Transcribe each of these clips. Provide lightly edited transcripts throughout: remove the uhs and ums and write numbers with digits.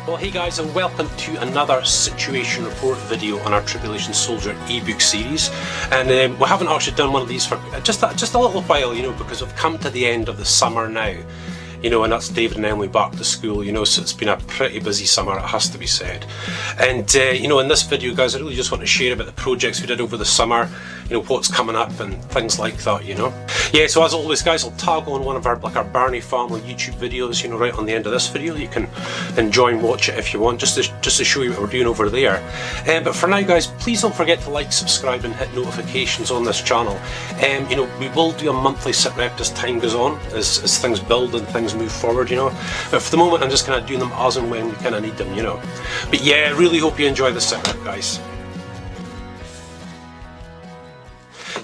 Well, hey guys, and welcome to another Situation Report video on our Tribulation Soldier ebook series. And we haven't actually done one of these for just a little while, you know, because we've come to the end of the summer now. You know, and that's David and Emily back to school, you know, so it's been a pretty busy summer, it has to be said. And, you know, in this video, guys, I really just want to share about the projects we did over the summer, you know, what's coming up and things like that, you know. Yeah, so as always, guys, I'll tag on one of our Birnie Family YouTube videos, you know, right on the end of this video. You can enjoy and watch it if you want, just to show you what we're doing over there. But for now, guys, please don't forget to like, subscribe and hit notifications on this channel. You know, we will do a monthly Sitrep as time goes on, as things build and things move forward, you know. But for the moment, I'm just kind of doing them as and when we kind of need them, you know. But yeah, I really hope you enjoy the Sitrep, guys.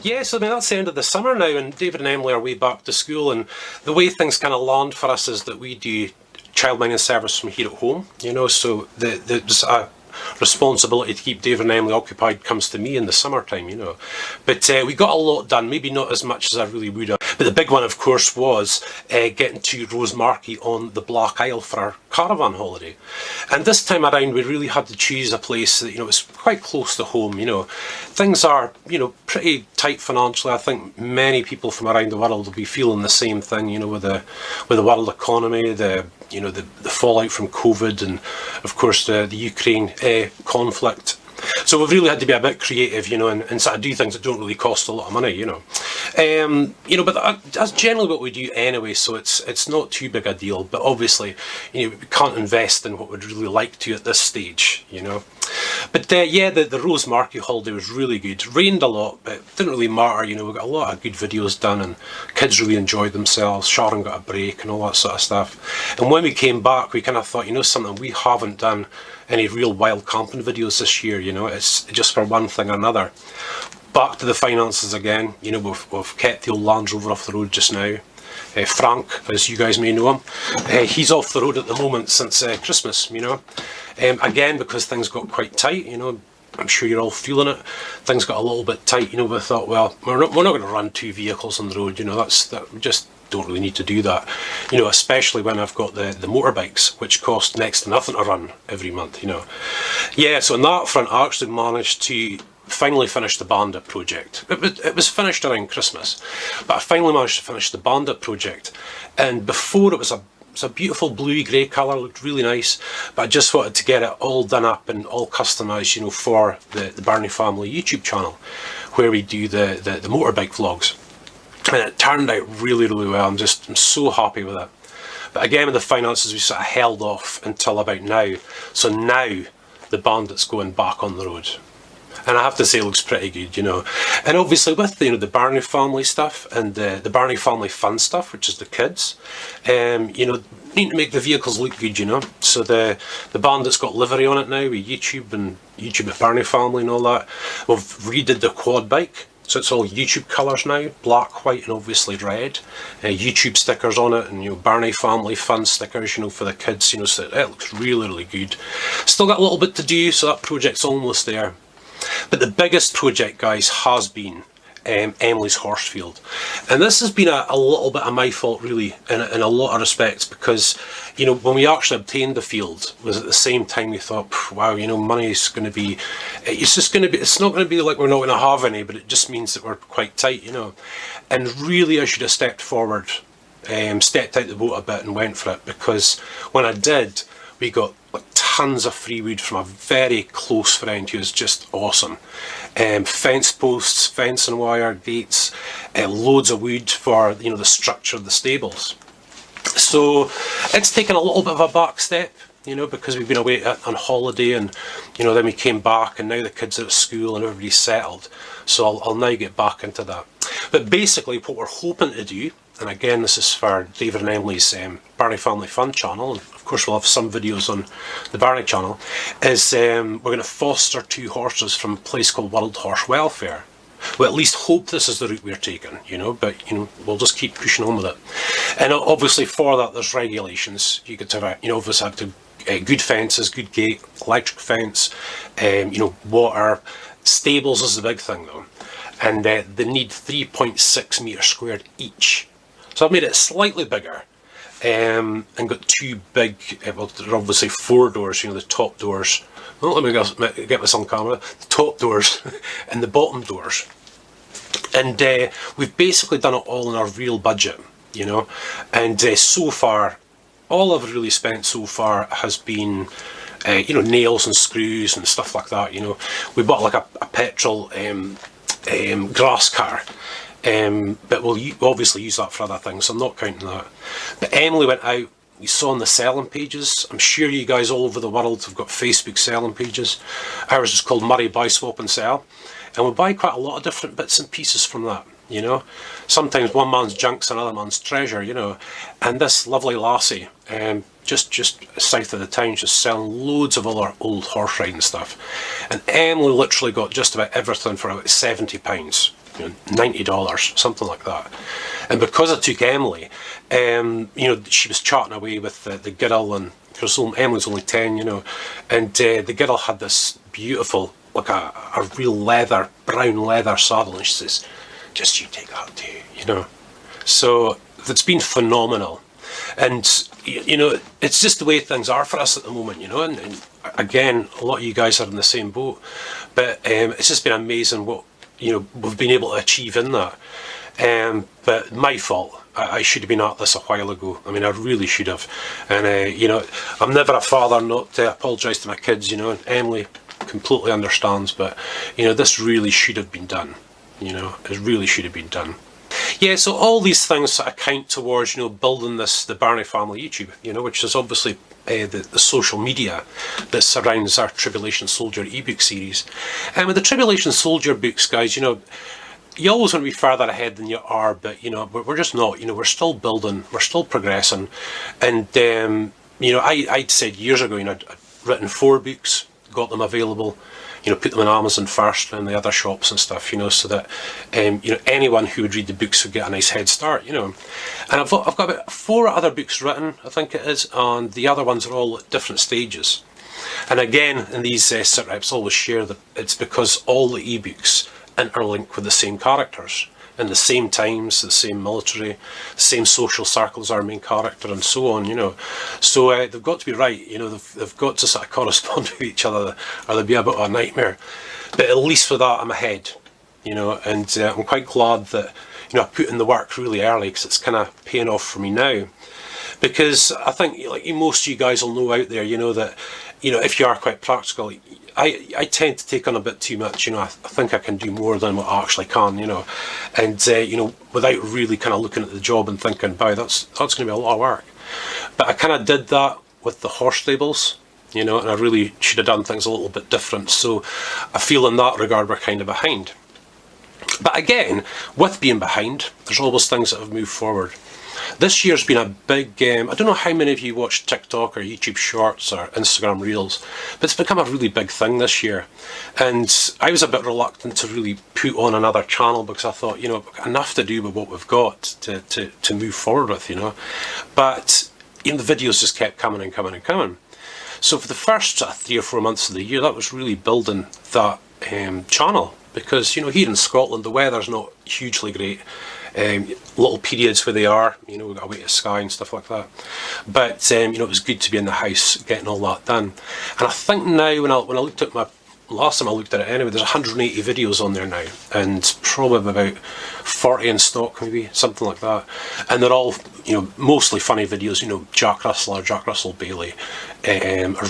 Yeah, so I mean, that's the end of the summer now, and David and Emily are way back to school, and the way things kind of land for us is that we do childminding service from here at home, you know, so there's a responsibility to keep David and Emily occupied comes to me in the summertime, you know. But we got a lot done, maybe not as much as I really would have. But the big one, of course, was getting to Rosemarkie on the Black Isle for our caravan holiday. And this time around, we really had to choose a place that, you know, was quite close to home, you know. Things are, you know, pretty tight financially. I think many people from around the world will be feeling the same thing, you know, with the world economy, the fallout from COVID, and of course the Ukraine conflict. So we've really had to be a bit creative, you know, and sort of do things that don't really cost a lot of money, you know. You know, but that's generally what we do anyway, so it's not too big a deal. But obviously, you know, we can't invest in what we'd really like to at this stage, you know. But yeah, the Rosemarkie holiday was really good. It rained a lot, but it didn't really matter, you know. We got a lot of good videos done, and kids really enjoyed themselves. Sharon got a break and all that sort of stuff. And when we came back, we kind of thought, you know something, we haven't done any real wild camping videos this year, you know. It's just for one thing or another. Back to the finances again, you know, we've kept the old Land Rover off the road just now. Frank, as you guys may know him, he's off the road at the moment since Christmas, you know. Again, because things got quite tight, you know. I'm sure you're all feeling it. Things got a little bit tight, you know. We thought, well, we're not going to run two vehicles on the road, you know. We just don't really need to do that, you know. Especially when I've got the motorbikes, which cost next to nothing to run every month, you know. Yeah, so on that front, I actually managed to finally finished the Bandit project. It was finished around Christmas, but I finally managed to finish the Bandit project. And before, it was a beautiful bluey grey colour, looked really nice, but I just wanted to get it all done up and all customised, you know, for the Birnie Family YouTube channel, where we do the motorbike vlogs. And it turned out really, really well. I'm so happy with it. But again, with the finances, we sort of held off until about now. So now the Bandit's going back on the road. And I have to say, it looks pretty good, you know. And obviously with, you know, the Birnie Family stuff and the Birnie Family Fun stuff, which is the kids, you know, need to make the vehicles look good, you know. So the Bandit's got livery on it now with YouTube and YouTube at Birnie Family and all that. We've redid the quad bike, so it's all YouTube colours now, black, white and obviously red. YouTube stickers on it, and, you know, Birnie Family Fun stickers, you know, for the kids, you know, so it looks really, really good. Still got a little bit to do, so that project's almost there. But the biggest project, guys, has been Emily's horse field. And this has been a little bit of my fault, really, in a lot of respects, because, you know, when we actually obtained the field, was at the same time we thought, wow, you know, money's going to be, it's not going to be like we're not going to have any, but it just means that we're quite tight, you know. And really, I should have stepped forward, stepped out the boat a bit and went for it, because when I did, we got like tons of free wood from a very close friend who is just awesome. Fence posts, fence and wire, gates, loads of wood for, you know, the structure of the stables. So it's taken a little bit of a back step, you know, because we've been away on holiday, and, you know, then we came back, and now the kids are at school and everybody's settled. So I'll now get back into that. But basically what we're hoping to do, and again, this is for David and Emily's Birnie Family Fun channel, and of course we'll have some videos on the Birnie channel, is we're going to foster 2 horses from a place called World Horse Welfare. We'll at least hope this is the route we're taking, you know, but, you know, we'll just keep pushing on with it. And obviously for that, there's regulations. You could have, you know, obviously have to good fences, good gate, electric fence, you know, water. Stables is the big thing though, and they need 3.6 metres squared each. So I've made it slightly bigger, and got two big, well, they're obviously 4 doors, you know, the top doors. Well, let me get this on camera. The top doors and the bottom doors. And we've basically done it all in our real budget, you know. And so far, all I've really spent so far has been, you know, nails and screws and stuff like that, you know. We bought like a petrol grass cutter. But we'll obviously use that for other things, so I'm not counting that. But Emily went out, we saw on the selling pages. I'm sure you guys all over the world have got Facebook selling pages. Ours is called Moray Buy, Swap and Sell. And we buy quite a lot of different bits and pieces from that, you know. Sometimes one man's junk's another man's treasure, you know. And this lovely lassie, just south of the town, just selling loads of other old horse riding stuff. And Emily literally got just about everything for about £70. You know, $90, something like that. And because I took Emily, you know, she was chatting away with the girl, and because Emily's only 10, you know, and the girl had this beautiful, like a real leather, brown leather saddle, and she says, just you take that too, you know. So it's been phenomenal. And, you know, it's just the way things are for us at the moment, you know, and again, a lot of you guys are in the same boat, but it's just been amazing what, you know, we've been able to achieve in that. But my fault. I should have been at this a while ago. I mean, I really should have. And, you know, I'm never a father not to apologise to my kids, you know, and Emily completely understands, but, you know, this really should have been done. You know, it really should have been done. Yeah, so all these things sort of count towards, you know, building the Birnie Family YouTube, you know, which is obviously the social media that surrounds our Tribulation Soldier ebook series. And with the Tribulation Soldier books, guys, you know, you always want to be further ahead than you are, but, you know, we're just not, you know, we're still building, we're still progressing. And, you know, I'd said years ago, you know, I'd written 4 books, got them available, you know, put them on Amazon first and the other shops and stuff, you know, so that, you know, anyone who would read the books would get a nice head start, you know. And I've got about 4 other books written, I think it is, and the other ones are all at different stages. And again, in these Sitreps, always share that it's because all the ebooks interlink with the same characters, in the same times, the same military, the same social circle as our main character, and so on, you know. So they've got to be right, you know, they've got to sort of correspond with each other, or they'll be a bit of a nightmare. But at least for that, I'm ahead, you know, and I'm quite glad that, you know, I put in the work really early, because it's kind of paying off for me now. Because I think, like most of you guys will know out there, you know, that, you know, if you are quite practical, I tend to take on a bit too much, you know. I think I can do more than what I actually can, you know, and you know, without really kind of looking at the job and thinking, wow, that's going to be a lot of work. But I kind of did that with the horse stables, you know, and I really should have done things a little bit different. So I feel in that regard we're kind of behind. But again, with being behind, there's always things that have moved forward. This year's been a big, I don't know how many of you watch TikTok or YouTube Shorts or Instagram Reels, but it's become a really big thing this year. And I was a bit reluctant to really put on another channel, because I thought, you know, enough to do with what we've got to move forward with, you know. But, you know, the videos just kept coming and coming and coming. So for the first 3 or 4 months of the year, that was really building that channel. Because, you know, here in Scotland, the weather's not hugely great. Little periods where they are, you know, we've got away to Skye and stuff like that. But, you know, it was good to be in the house getting all that done. And I think now, when I looked at my, last time I looked at it anyway, there's 180 videos on there now, and probably about 40 in stock, maybe, something like that. And they're all, you know, mostly funny videos, you know, Jack Russell Bailey,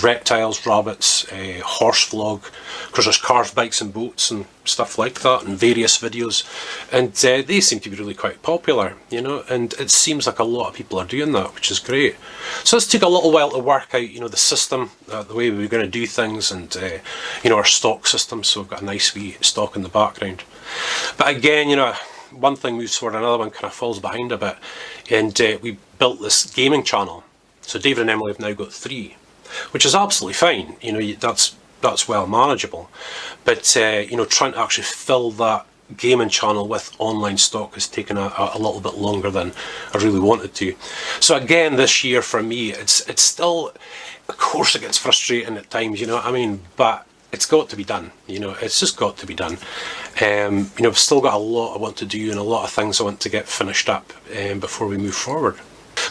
reptiles, rabbits, horse vlog, because there's cars, bikes and boats and stuff like that, and various videos. And they seem to be really quite popular, you know, and it seems like a lot of people are doing that, which is great. So it's took a little while to work out, you know, the system, the way we were going to do things, and, you know, our stock system, so we've got a nice wee stock in the background. But again, you know, one thing moves forward, another one kind of falls behind a bit, and we built this gaming channel. So David and Emily have now got 3, which is absolutely fine, you know, that's well manageable. But, you know, trying to actually fill that gaming channel with online stock has taken a little bit longer than I really wanted to. So again, this year for me, it's still, of course it gets frustrating at times, you know what I mean, but it's got to be done, you know, it's just got to be done. You know, I've still got a lot I want to do, and a lot of things I want to get finished up before we move forward.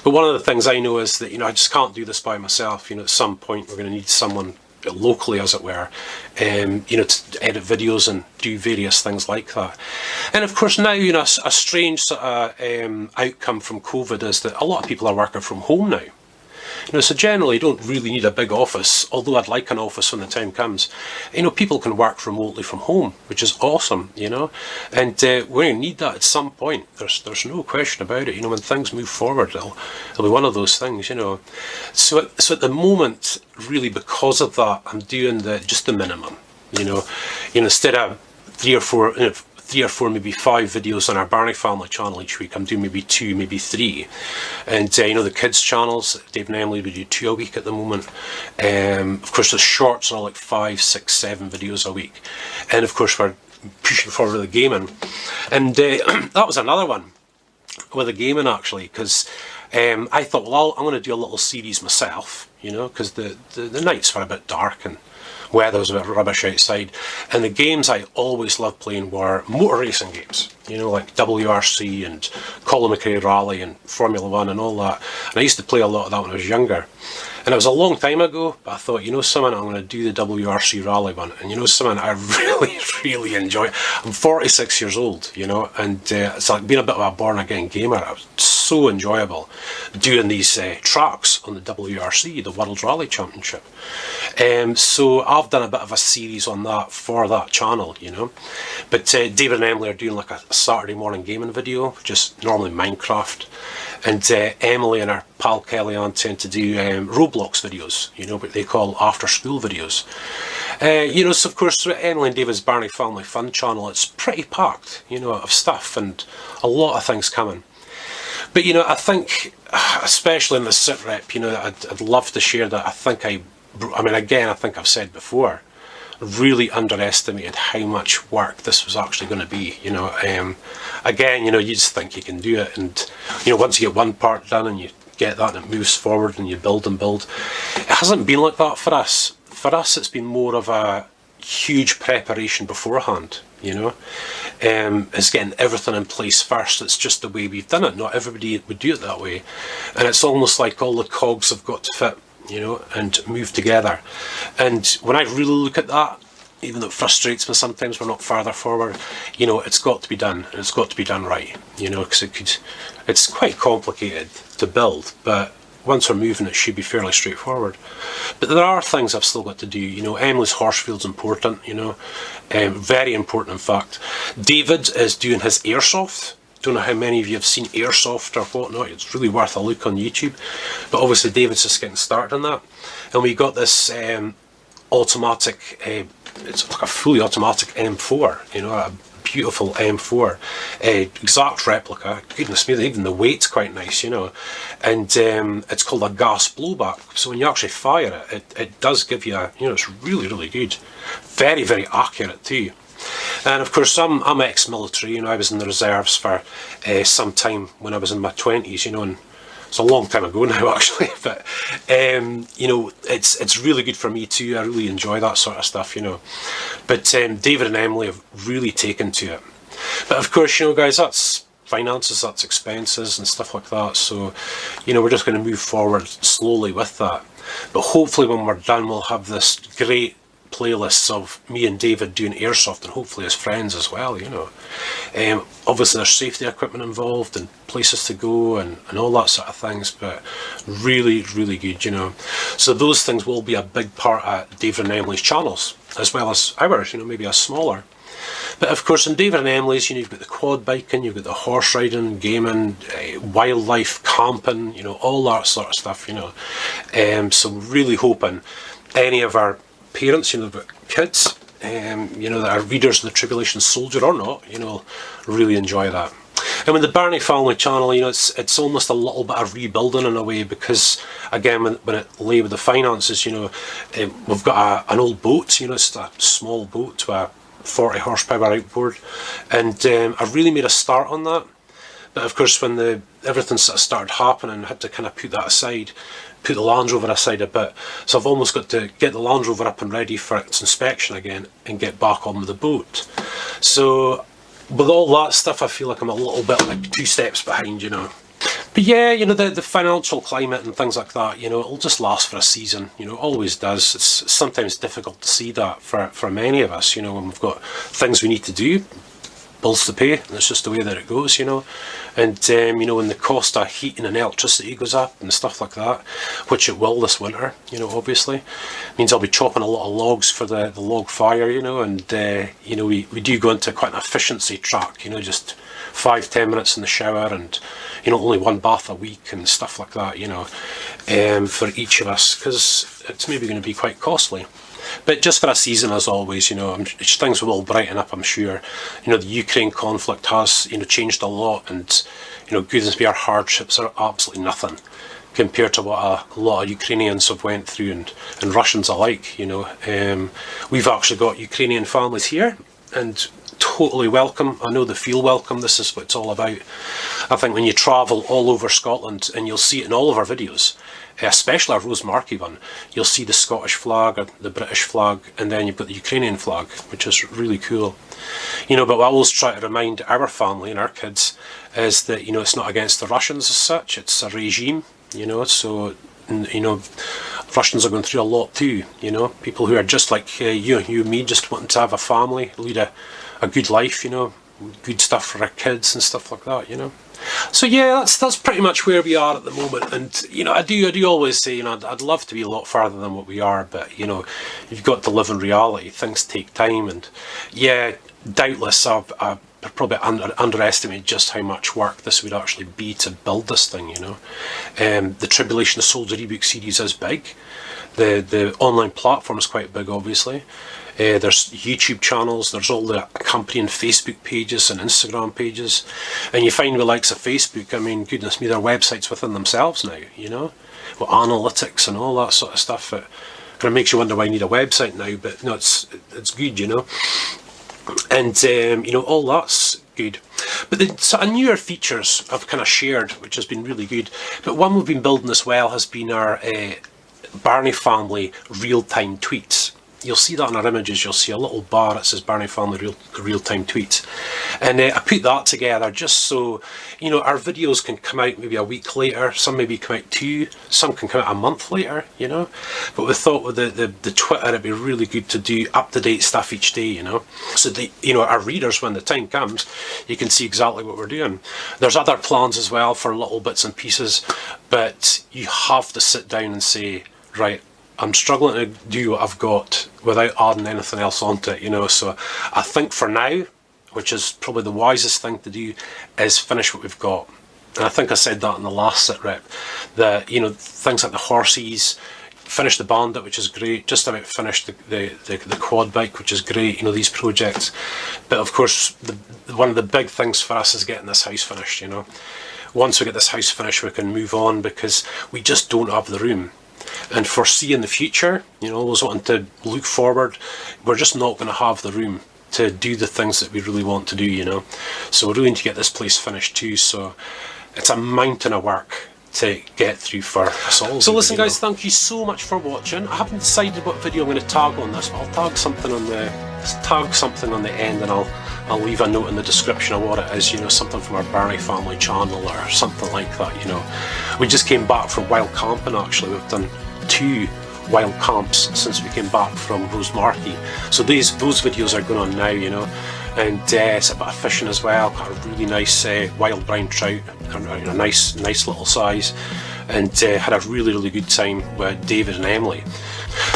But one of the things I know is that, you know, I just can't do this by myself. You know, at some point we're going to need someone locally, as it were, you know, to edit videos and do various things like that. And of course now, you know, a strange sort of outcome from COVID is that a lot of people are working from home now. You know, so generally you don't really need a big office, although I'd like an office when the time comes. You know, people can work remotely from home, which is awesome, you know, and we're going to need that at some point. There's no question about it. You know, when things move forward, it'll be one of those things, you know. So at the moment, really because of that, I'm doing just the minimum, you know, instead of 3 or 4, you know, 3 or 4, maybe 5 videos on our Birnie Family channel each week. I'm doing maybe 2, maybe 3. And you know, the kids channels, Dave and Emily, we do 2 a week at the moment. Of course the shorts are like 5, 6, 7 videos a week. And of course we're pushing forward with the gaming. And that was another one with the gaming, actually, because I thought, well, I'm going to do a little series myself, you know, because the nights were a bit dark and weather was a bit rubbish outside, and the games I always loved playing were motor racing games, you know, like WRC and Colin McRae Rally and Formula 1 and all that. And I used to play a lot of that when I was younger. And it was a long time ago, but I thought, you know something, I'm going to do the WRC Rally one. And you know something, I really, really enjoy it. I'm 46 years old, you know, and it's like being a bit of a born-again gamer. It was so enjoyable doing these tracks on the WRC, the World Rally Championship. So I've done a bit of a series on that for that channel, you know. But David and Emily are doing like a Saturday morning gaming video, just normally Minecraft. And Emily and her pal Kellyanne tend to do Roblox videos, you know, what they call after school videos. You know, so of course Emily and David's Birnie Family Fun channel, it's pretty packed, you know, of stuff and a lot of things coming. But you know, I think, especially in the Sitrep, you know, I'd love to share that. I mean, again, I think I've said before, really underestimated how much work this was actually going to be, you know. Again, you know, you just think you can do it, and you know, once you get one part done and you get that and it moves forward and you build and build. It hasn't been like that for us. For us, it's been more of a huge preparation beforehand, you know. It's getting everything in place first. It's just the way we've done it. Not everybody would do it that way, and it's almost like all the cogs have got to fit, you know, and move together. And when I really look at that, even though it frustrates me sometimes we're not further forward, you know, it's got to be done, and it's got to be done right, you know, because it's quite complicated to build, but once we're moving it should be fairly straightforward. But there are things I've still got to do, you know. Emily's horse field's important, you know, very important in fact. David is doing his airsoft. Don't know how many of you have seen airsoft or whatnot. It's really worth a look on YouTube. But obviously David's just getting started on that. And we got this automatic, it's like a fully automatic M4, you know, a beautiful M4, exact replica. Goodness me, even the weight's quite nice, you know. And it's called a gas blowback. So when you actually fire it, it does give you a, you know, it's really, really good. Very, very accurate too. And of course I'm ex-military, you know. I was in the reserves for some time when I was in my 20s, you know, and it's a long time ago now actually, but you know, it's really good for me too. I really enjoy that sort of stuff, you know. But David and Emily have really taken to it. But of course, you know guys, that's finances, that's expenses and stuff like that, so you know, we're just going to move forward slowly with that. But hopefully when we're done, we'll have this great playlists of me and David doing airsoft, and hopefully as friends as well, you know. Obviously there's safety equipment involved and places to go and all that sort of things, but really, really good, you know. So those things will be a big part of David and Emily's channels, as well as ours, you know, maybe a smaller. But of course in David and Emily's, you know, you've got the quad biking, you've got the horse riding, gaming, wildlife, camping, you know, all that sort of stuff, you know. So I'm really hoping any of our parents, you know, got kids, you know, that are readers of the Tribulation Soldier or not, you know, really enjoy that. And with the Birnie Family channel, you know, it's almost a little bit of rebuilding in a way, because again, when it lay with the finances, you know, we've got an old boat, you know, it's a small boat to a 40 horsepower outboard, and I really made a start on that. But of course when everything sort of started happening, I had to kind of put that aside, put the Land Rover aside a bit. So I've almost got to get the Land Rover up and ready for its inspection again and get back on with the boat. So with all that stuff, I feel like I'm a little bit like 2 steps behind, you know. But yeah, you know, the financial climate and things like that, you know, it'll just last for a season, you know, it always does. It's sometimes difficult to see that for many of us, you know, when we've got things we need to do, bills to pay, and it's just the way that it goes, you know. And you know, when the cost of heating and electricity goes up and stuff like that, which it will this winter, you know, obviously, it means I'll be chopping a lot of logs for the log fire, you know. And you know, we do go into quite an efficiency track, you know, just 5-10 minutes in the shower, and you know, only one bath a week and stuff like that, you know, for each of us, because it's maybe going to be quite costly. But just for a season, as always, you know, things will brighten up, I'm sure. You know, the Ukraine conflict has, you know, changed a lot, and, you know, goodness me, our hardships are absolutely nothing compared to what a lot of Ukrainians have went through, and Russians alike, you know. We've actually got Ukrainian families here, and totally welcome. I know they feel welcome. This is what it's all about. I think when you travel all over Scotland, and you'll see it in all of our videos, especially our Rosemarkie one, you'll see the Scottish flag or the British flag, and then you've got the Ukrainian flag, which is really cool. You know, but I always try to remind our family and our kids is that, you know, it's not against the Russians as such, it's a regime, you know. So, you know, Russians are going through a lot too, you know, people who are just like you and me, just wanting to have a family, lead a good life, you know, good stuff for our kids and stuff like that, you know. So yeah, that's pretty much where we are at the moment. And you know, I do always say, you know, I'd love to be a lot further than what we are, but you know, you've got to live in reality. Things take time, and yeah, doubtless I've probably underestimated just how much work this would actually be to build this thing, you know. The Tribulation Soldier ebook series is big. The online platform is quite big, obviously. There's YouTube channels, there's all the accompanying Facebook pages and Instagram pages, and you find with likes of Facebook, I mean, goodness me, they're websites within themselves now, you know, with analytics and all that sort of stuff. It kind of makes you wonder why you need a website now, but no, it's good, you know. And you know, all that's good. But the sort of newer features I've kind of shared, which has been really good. But one we've been building as well has been our Birnie Family real-time tweets. You'll see that in our images. You'll see a little bar that says Birnie Family real-time tweets, and I put that together just so, you know, our videos can come out maybe a week later. Some maybe come out 2, some can come out a month later, you know. But we thought with the Twitter, it'd be really good to do up-to-date stuff each day, you know, so that, you know, our readers, when the time comes, you can see exactly what we're doing. There's other plans as well for little bits and pieces, but you have to sit down and say, right, I'm struggling to do what I've got without adding anything else onto it, you know. So I think for now, which is probably the wisest thing to do, is finish what we've got. And I think I said that in the last Sitrep, that, you know, things like the horses, finished the Bandit, which is great, just about finished the quad bike, which is great, you know, these projects. But of course, one of the big things for us is getting this house finished, you know. Once we get this house finished, we can move on, because we just don't have the room. And foreseeing the future, you know, always wanting to look forward, we're just not going to have the room to do the things that we really want to do, you know. So we're really need to get this place finished too. So it's a mountain of work to get through for us all. So listen, guys, thank you so much for watching. I haven't decided what video I'm going to tag on this, but I'll tag something on the end, and I'll leave a note in the description of what it is, you know, something from our Birnie Family channel or something like that, you know. We just came back from wild camping, actually. We've done 2 wild camps since we came back from Rosemarkie. So those videos are going on now, you know. And it's a bit of fishing as well. Got a really nice wild brown trout, a nice little size. And had a really good time with David and Emily.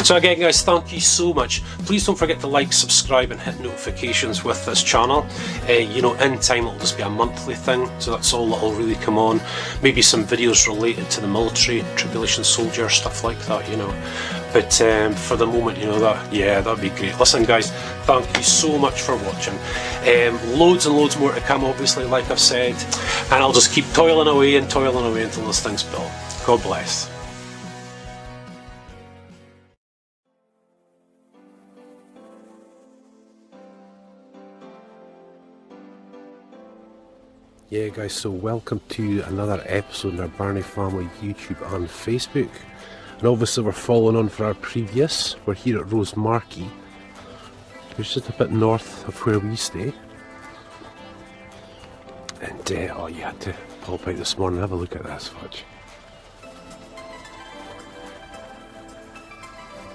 So again, guys, thank you so much. Please don't forget to like, subscribe and hit notifications with this channel. You know, in time it'll just be a monthly thing, so that's all that'll really come on. Maybe some videos related to the military, Tribulation Soldier, stuff like that, you know. But for the moment, you know, that'd be great. Listen, guys, thank you so much for watching. Loads and loads more to come, obviously, like I've said. And I'll just keep toiling away until this thing's built. God bless. Yeah, guys, so welcome to another episode in our Birnie Family YouTube and Facebook. And obviously we're following on for our previous. We're here at Rosemarkie, which is just a bit north of where we stay. And oh, you had to pop out this morning and have a look at this, watch.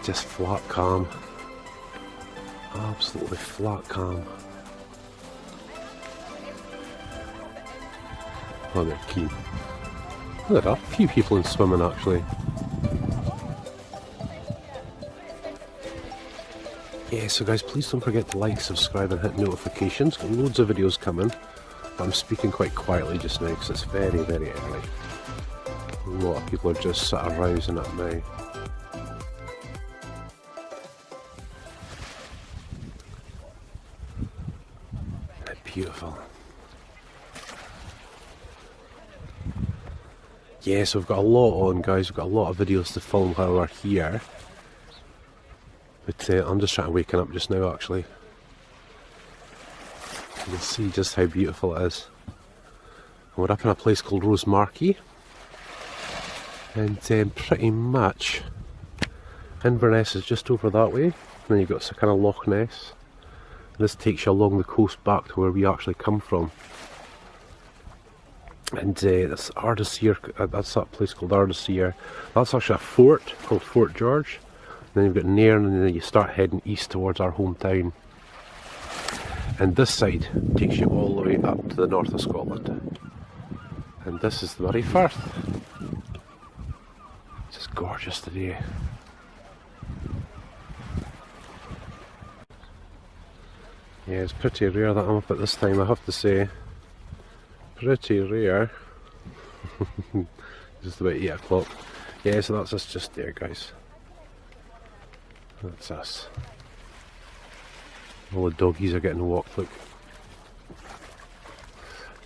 Just flat calm. Absolutely flat calm. Oh, they're key. Look at that, a few people in swimming actually. Yeah, so guys, please don't forget to like, subscribe and hit notifications. Got loads of videos coming. But I'm speaking quite quietly just now because it's very, very early. A lot of people are just sort of rousing up now. Beautiful. Yeah, so we've got a lot on, guys. We've got a lot of videos to film while we're here. But I'm just trying to waken up just now, actually. You can see just how beautiful it is. And we're up in a place called Rosemarkie. And pretty much Inverness is just over that way. And then you've got some kind of Loch Ness. This takes you along the coast back to where we actually come from. And that's Ardeshir, that's that place called Ardeshir. That's actually a fort called Fort George. And then you've got Nairn, and then you start heading east towards our hometown. And this side takes you all the way up to the north of Scotland. And this is the Moray Firth. It's just gorgeous today. Yeah, it's pretty rare that I'm up at this time, I have to say. Pretty rare. Just about 8 o'clock. Yeah, so that's us just there, guys. That's us. All the doggies are getting walked, look.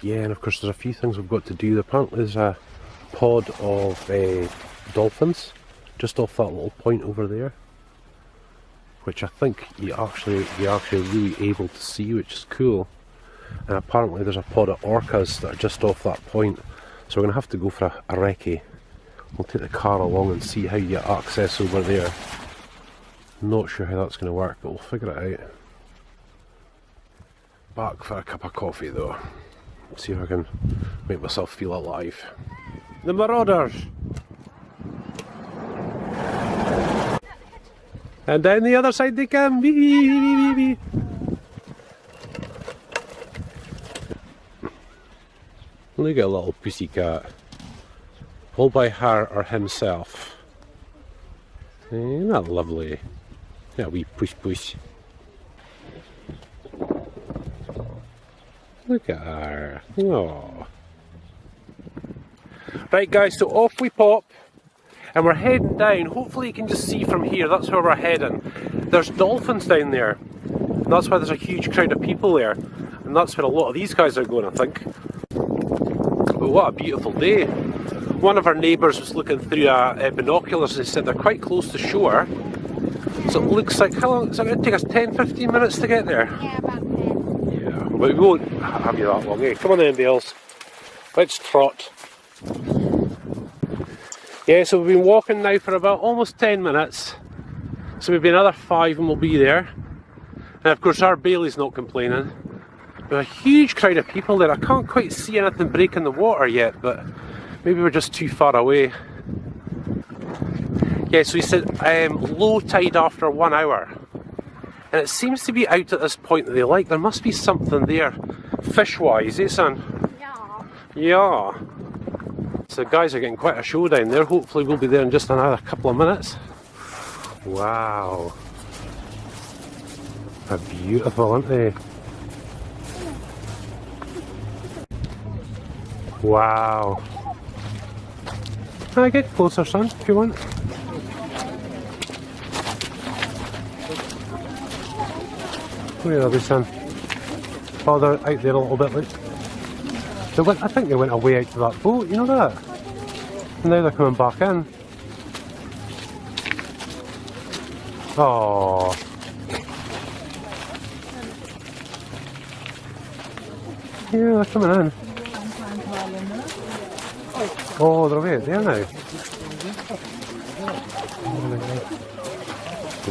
Yeah, and of course there's a few things we've got to do. Apparently there's a pod of dolphins just off that little point over there, which I think you're actually really able to see, which is cool. And apparently there's a pod of orcas that are just off that point, so we're going to have to go for a recce. We'll take the car along and see how you get access over there. Not sure how that's going to work, but we'll figure it out. Back for a cup of coffee though. See if I can make myself feel alive. The Marauders! And down the other side they come! Wee, wee, wee, wee, wee. Look at a little pussycat. All by her or himself. Isn't that lovely? Yeah, wee push push. Look at her. Oh. Right guys, so off we pop. And we're heading down. Hopefully you can just see from here, that's where we're heading. There's dolphins down there. And that's why there's a huge crowd of people there. And that's where a lot of these guys are going, I think. But what a beautiful day. One of our neighbours was looking through binoculars and he said they're quite close to shore. So it looks like, how long is it going to take us? 10-15 minutes to get there? Yeah, about 10. Yeah, but we won't have you that long, eh? Come on then, Bales. Let's trot. Yeah, so we've been walking now for about almost 10 minutes. So maybe another 5 and we'll be there. And of course our Bailey's not complaining. There's a huge crowd of people there. I can't quite see anything breaking the water yet, but maybe we're just too far away. Yeah, so he said low tide after 1 hour. And it seems to be out at this point that they like. There must be something there, fish-wise, eh son? Yeah. Yeah. So guys are getting quite a show down there. Hopefully we'll be there in just another couple of minutes. Wow. They're beautiful, aren't they? Wow. Can I get closer, son, if you want? Where are they, son? Oh, they're out there a little bit, look. They went, I think they went away out to that boat, you know that? And now they're coming back in. Oh. Yeah, they're coming in. Oh, they're away out there now.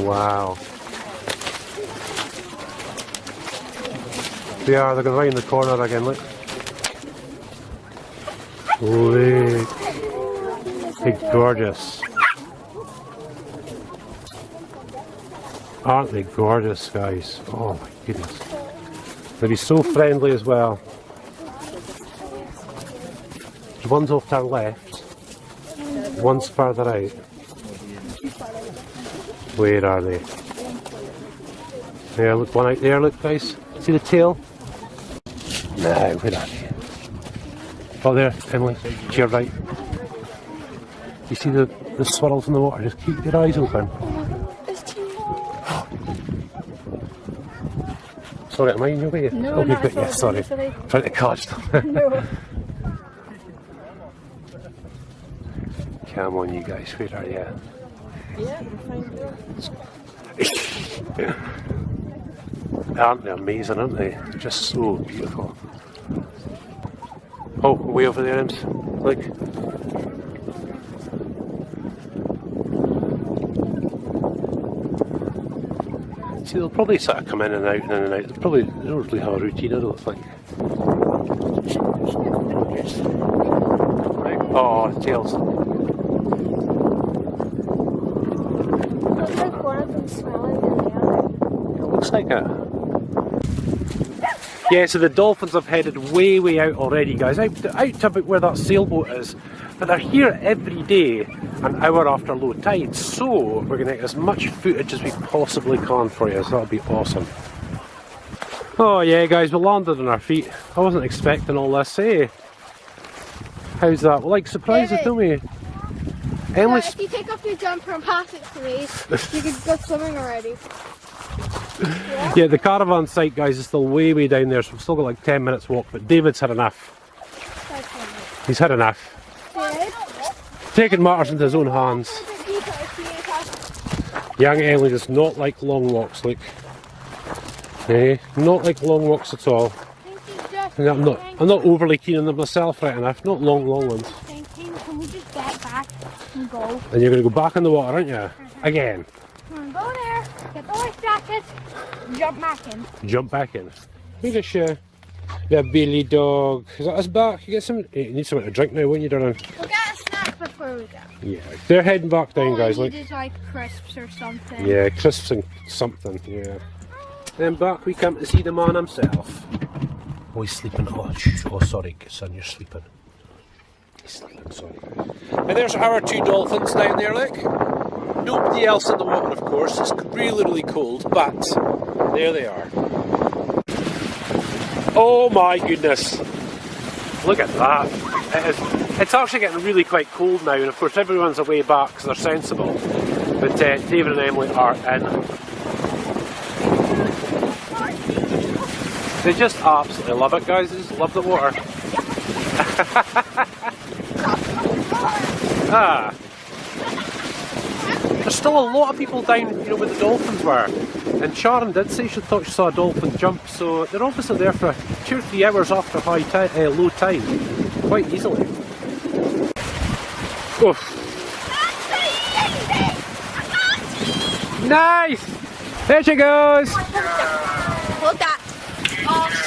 Wow. They are, they're going right in the corner again, look. Look. They're gorgeous. Aren't they gorgeous, guys? Oh my goodness. They'll be so friendly as well. One's off to our left. One's further out. Where are they? There, look, one out there, look guys. See the tail? No, where are they? Oh, there, Emily, to your right. You see the swirls in the water? Just keep your eyes open. Sorry, am I in your way? No, oh, not yeah, sorry. Trying to catch them. No. Come on, you guys, where are you? Yeah, Aren't they amazing, aren't they? Just so beautiful. Oh, way over there, Ems. Look. See, they'll probably sort of come in and out and in and out. They don't really have a routine, I don't think. Right. Oh, tails. Looks like one of them smelling than the other. It looks like it. Yeah, so the dolphins have headed way out already, guys, out to about where that sailboat is. But they're here every day, an hour after low tide. So we're going to get as much footage as we possibly can for you. So that'll be awesome. Oh yeah, guys, we landed on our feet. I wasn't expecting all this, eh? How's that? Well, like, surprises, don't we? Emily's... If you take off your jumper and pass it to me, you could go swimming already. Yeah, the caravan site, guys, is still way down there, so we've still got like 10 minutes walk, but David's had enough. He's had enough. Taking matters into his own hands. Young Emily does not like long walks, look. Eh? Not like long walks at all. And I'm not overly keen on them myself, right enough. Not long ones. Can we just get back and go? And you're going to go back in the water, aren't you? Again. Go there, get the life jacket, jump back in. Jump back in. Look at you. The Billy dog. Is that us back? You get some. You need something to drink now, won't you, darling? We'll get a snack before we go. Yeah. They're heading back down, guys. All we need is like crisps or something. Yeah, crisps and something, yeah. Then back we come to see the man himself. Oh, he's sleeping. Oh, sorry, son, you're sleeping. He's sleeping, sorry. And there's our two dolphins down there, look. Nobody else in the water, of course. It's really cold, but there they are. Oh my goodness. Look at that. It's actually getting really quite cold now, and of course everyone's away back because they're sensible. But David and Emily are in. They just absolutely love it, guys. They just love the water. Ah. There's still a lot of people down, you know, where the dolphins were. And Sharon did say she thought she saw a dolphin jump, so they're obviously there for 2 or 3 hours after low tide, quite easily. Oof. Nice! There she goes! Hold that.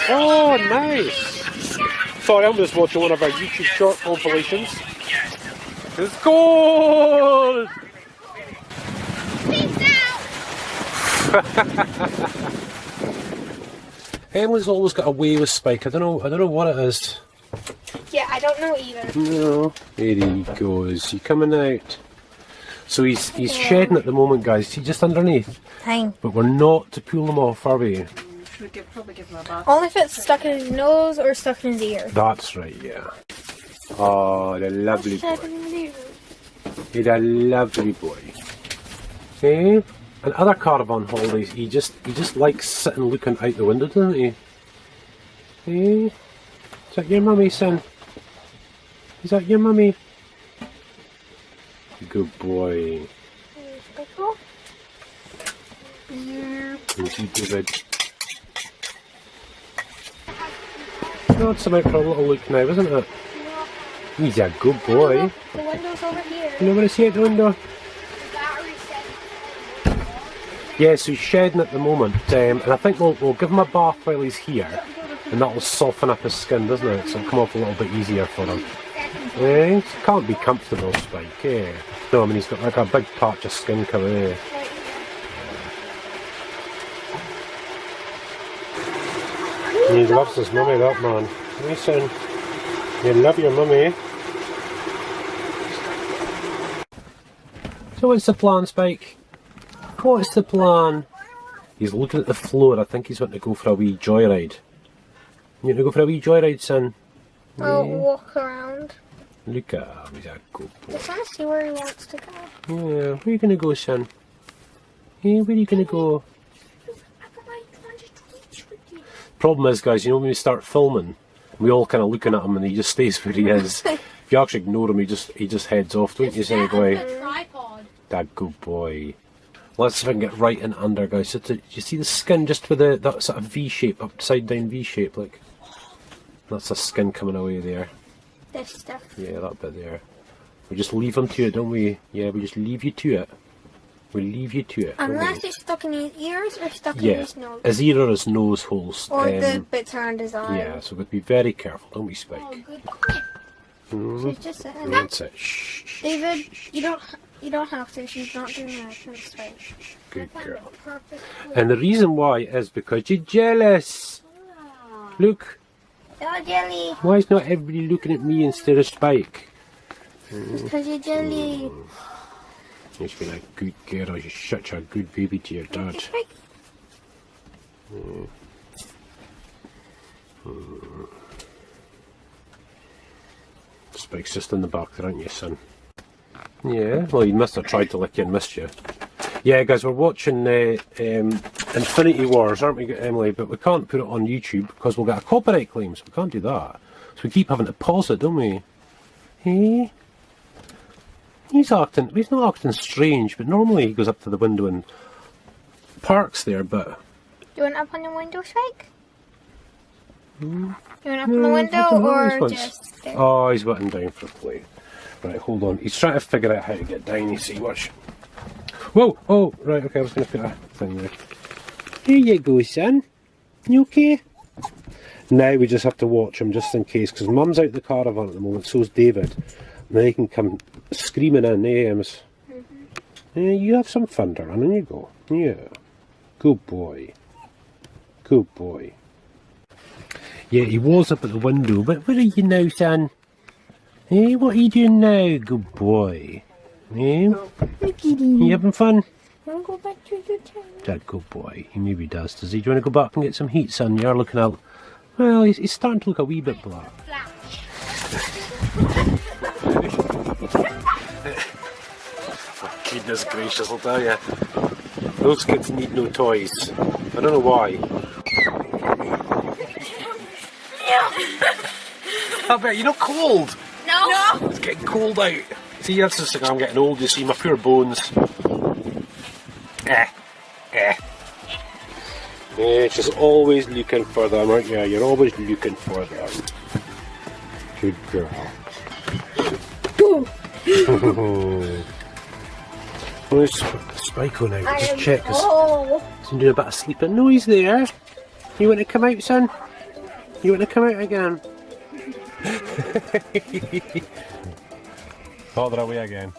Oh, nice! Sorry, I'm just watching one of our YouTube short compilations. It's cold! Peace out! Emily's always got a way with Spike. I don't know what it is. Yeah, I don't know either. No. There he goes. You coming out? So he's shedding at the moment, guys. See, just underneath. Fine. But we're not to pull him off, are we? Should we probably give him a bath? Only if it's stuck in his nose or stuck in his ear. That's right, yeah. Oh, the lovely boy. He's a lovely boy. Eh? And other caravan holidays, he just likes sitting looking out the window, doesn't he? Eh? Is that your mummy, son? Is that your mummy? Good boy. Thank you, David. Oh, it's about for a little look now, isn't it? He's a good boy. The window's over here. You want to see out the window? Yeah, so he's shedding at the moment, and I think we'll give him a bath while he's here, and that'll soften up his skin, doesn't it? So it'll come off a little bit easier for him. Yeah, he can't be comfortable, Spike, yeah. No, I mean he's got like a big patch of skin coming in. He loves his mummy, that man. Listen, you love your mummy. So what's the plan, Spike? What's the plan? He's looking at the floor. I think he's wanting to go for a wee joyride. You want to go for a wee joyride, son? I'll walk around. Look at him, he's a good boy. Just want to see where he wants to go. Yeah, where are you going to go, son? Hey, where are you going to go? Problem is, guys, you know when we start filming, we all kind of looking at him and he just stays where he is. If you actually ignore him, he just heads off, don't you, silly boy? That good boy. Let's see if I can get right in under, guys. So you see the skin just with that sort of V shape, upside down V shape, like that's the skin coming away there. This stuff. Yeah, that bit there. We just leave him to it, don't we? Yeah, we just leave you to it. We leave you to it. Unless it's stuck in his ears or stuck in Yeah, his nose. his ear or his nose holes. Or the bits around his eye. Yeah, so we've got to be very careful, don't we, Spike? She's just sitting. That's it. Shh, shh, David, shh, shh. you don't have to. She's not doing that. That's right. Good girl. And the reason why is because you're jealous. Look, Oh, jelly. why is not everybody looking at me instead of Spike? Because you're jelly. You've been a good girl. You're such a good baby to your dad. Spike's just in the back there, aren't you, son? Yeah, well, you must have tried to lick you and missed you. Yeah, guys, we're watching Infinity Wars, aren't we, Emily? But we can't put it on YouTube because we'll get a copyright claim, so we can't do that. So we keep having to pause it, don't we? Hey? He's not acting strange, but normally he goes up to the window and parks there, but... Do you want up on the window, Spike? You want up No, on the I window don't know, or he's wants- just there? Oh, he's waiting down for play. Right, hold on. He's trying to figure out how to get down, you see, watch. Whoa! Oh, right, okay, I was going to put that thing there. Here you go, son. You okay? Now we just have to watch him just in case, because Mum's out the caravan at the moment, so's David. And then he can come screaming in, eh, Ems? Yeah, you have some fun, darling, and you go. Yeah. Good boy. Good boy. Yeah, he was up at the window, but where are you now, son? Hey, what are you doing now, good boy? Hey? You having fun? Want to go back to your tent? That good boy. He maybe does. Does he? Do you want to go back and get some heat, son? You're looking out. Well, he's starting to look a wee bit black. Goodness gracious, I'll tell you. Those kids need no toys. I don't know why. I bet you're not cold. No. It's getting cold out. See, that's just like I'm getting old, you see, my poor bones. Yeah, she's always looking for them, aren't you? You're always looking for them. Good girl. Where's Spike on now? Just check. He's doing a bit of sleeping. No, he's there. You want to come out, son? You want to come out again? Oh, they're away again.